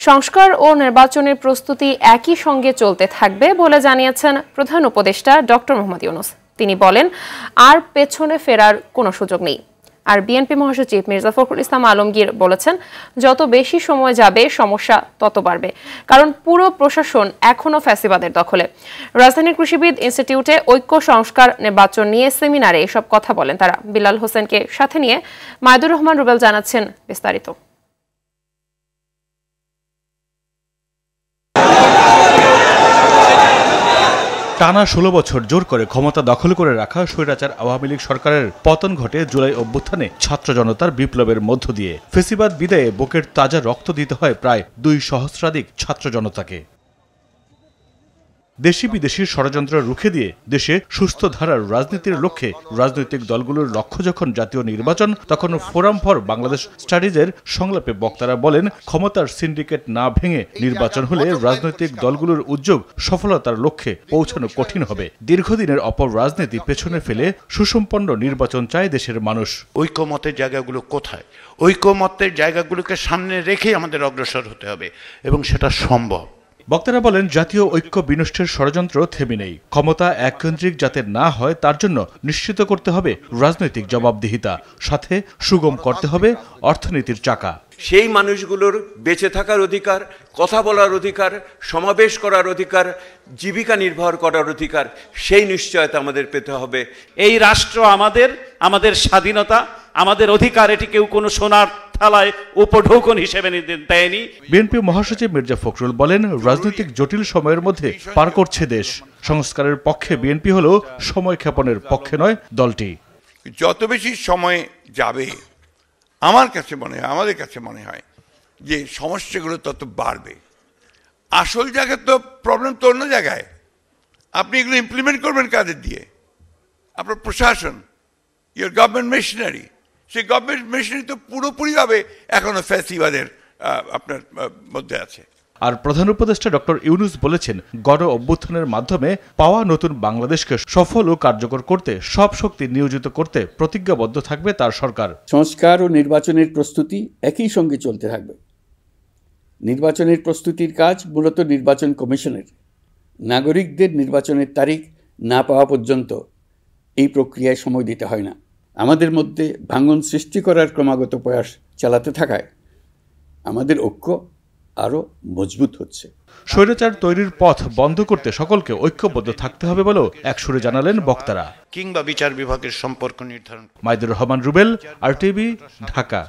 সংস্কার ও নির্বাচনের প্রস্তুতি একই সঙ্গে চলতে থাকবে বলে জানিয়েছেন প্রধান উপদেষ্টা ডক্টর মোহাম্মদ ইউনূস। তিনি বলেন, আর পেছনে ফেরার কোনো সুযোগ নেই। আর বিএনপি মহাসচিব মির্জা ফখরুল ইসলাম আলমগীর বলেছেন, যত বেশি সময় যাবে সমস্যা তত বাড়বে, কারণ পুরো প্রশাসন এখনো ফ্যাসিবাদের দখলে। রাজধানীর কৃষিবিদ ইনস্টিটিউটে ঐক্য সংস্কার নির্বাচন নিয়ে সেমিনারে এসব কথা বলেন তারা। বিলাল হোসেনকে সাথে নিয়ে মাইদুর রহমান রুবেল জানাচ্ছেন বিস্তারিত। টানা 16 বছর জোর করে ক্ষমতা দখল করে রাখা স্বৈরাচার আওয়ামী লীগ সরকারের পতন ঘটে জুলাই অভ্যুত্থানে ছাত্র জনতার বিপ্লবের মধ্য দিয়ে। ফেসিবাদ বিদায়ে বুকের তাজা রক্ত দিতে হয় প্রায় 2 সহস্রাধিক ছাত্র জনতাকে। দেশি বিদেশি ষড়যন্ত্র রুখে দিয়ে দেশে সুস্থ ধারার রাজনীতির লক্ষ্যে রাজনৈতিক দলগুলোর লক্ষ্য যখন জাতীয় নির্বাচন, তখন ফোরাম ফর বাংলাদেশ স্টাডিজের সংলাপে বক্তারা বলেন, ক্ষমতার সিন্ডিকেট না ভেঙে নির্বাচন হলে রাজনৈতিক দলগুলোর উদ্যোগ সফলতার লক্ষ্যে পৌঁছানো কঠিন হবে। দীর্ঘদিনের অপর রাজনীতি পেছনে ফেলে সুসম্পন্ন নির্বাচন চায় দেশের মানুষ। ঐকমতের জায়গাগুলো কোথায়? ঐকমতের জায়গাগুলোকে সামনে রেখেই আমাদের অগ্রসর হতে হবে এবং সেটা সম্ভব। বক্তারা বলেন, জাতীয় ঐক্য বিনষ্টের ষড়যন্ত্র থেমে নেই। ক্ষমতা এককেন্দ্রিক যাতে না হয় তার জন্য নিশ্চিত করতে হবে রাজনৈতিক জবাবদিহিতা, সাথে সুগম করতে হবে অর্থনীতির চাকা। সেই মানুষগুলোর বেঁচে থাকার অধিকার, কথা বলার অধিকার, সমাবেশ করার অধিকার, জীবিকা নির্ভর করার অধিকার, সেই নিশ্চয়তা আমাদের পেতে হবে। এই রাষ্ট্র আমাদের স্বাধীনতা, আমাদের অধিকার, এটি কেউ কোনো সোনার থালায় উপঢৌকন হিসেবে দেয়নি। বিএনপি মহাসচিব মির্জা ফখরুল বলেন, রাজনৈতিক জটিল সময়ের মধ্যে পার করছে দেশ। সংস্কারের পক্ষে বিএনপি হলেও সময় ক্ষেপণের পক্ষে নয় দলটি। যত বেশি সময় যাবে আমাদের কাছে মনে হয় যে সমস্যাগুলো তত বাড়বে। আসল জায়গায় তো প্রবলেম তো অন্য জায়গায়। আপনি এগুলো ইমপ্লিমেন্ট করবেন কাদের দিয়ে? আপনার প্রশাসন, ইয়োর গভর্নমেন্ট মেশিনারি, সেই গভর্নমেন্ট মেশিনারি তো পুরোপুরিভাবে এখনো ফ্যাসিবাদের আপনার মধ্যে আছে। আর প্রধান উপদেষ্টা ডক্টর ইউনূস বলেছেন, গণ অভ্যুত্থানের মাধ্যমে পাওয়া নতুন বাংলাদেশকে সফল ও কার্যকর করতে সব শক্তি নিয়োজিত করতে প্রতিজ্ঞাবদ্ধ থাকবে তার সরকার। সংস্কার ও নির্বাচনের প্রস্তুতি একই সঙ্গে চলতে থাকবে। নির্বাচনের প্রস্তুতির কাজ মূলত নির্বাচন কমিশনের। নাগরিকদের নির্বাচনের তারিখ না পাওয়া পর্যন্ত এই প্রক্রিয়ায় সময় দিতে হয় না। আমাদের মধ্যে ভাঙন সৃষ্টি করার ক্রমাগত প্রয়াস চালাতে থাকায় আমাদের ঐক্য আরও মজবুত হচ্ছে। স্বৈরাচার তৈরির পথ বন্ধ করতে সকলকে ঐক্যবদ্ধ থাকতে হবে বলেও একসুরে জানালেন বক্তারা। কিংবা বিচার বিভাগের সম্পর্ক নির্ধারণ। মাইদুর রহমান রুবেল, RTV, ঢাকা।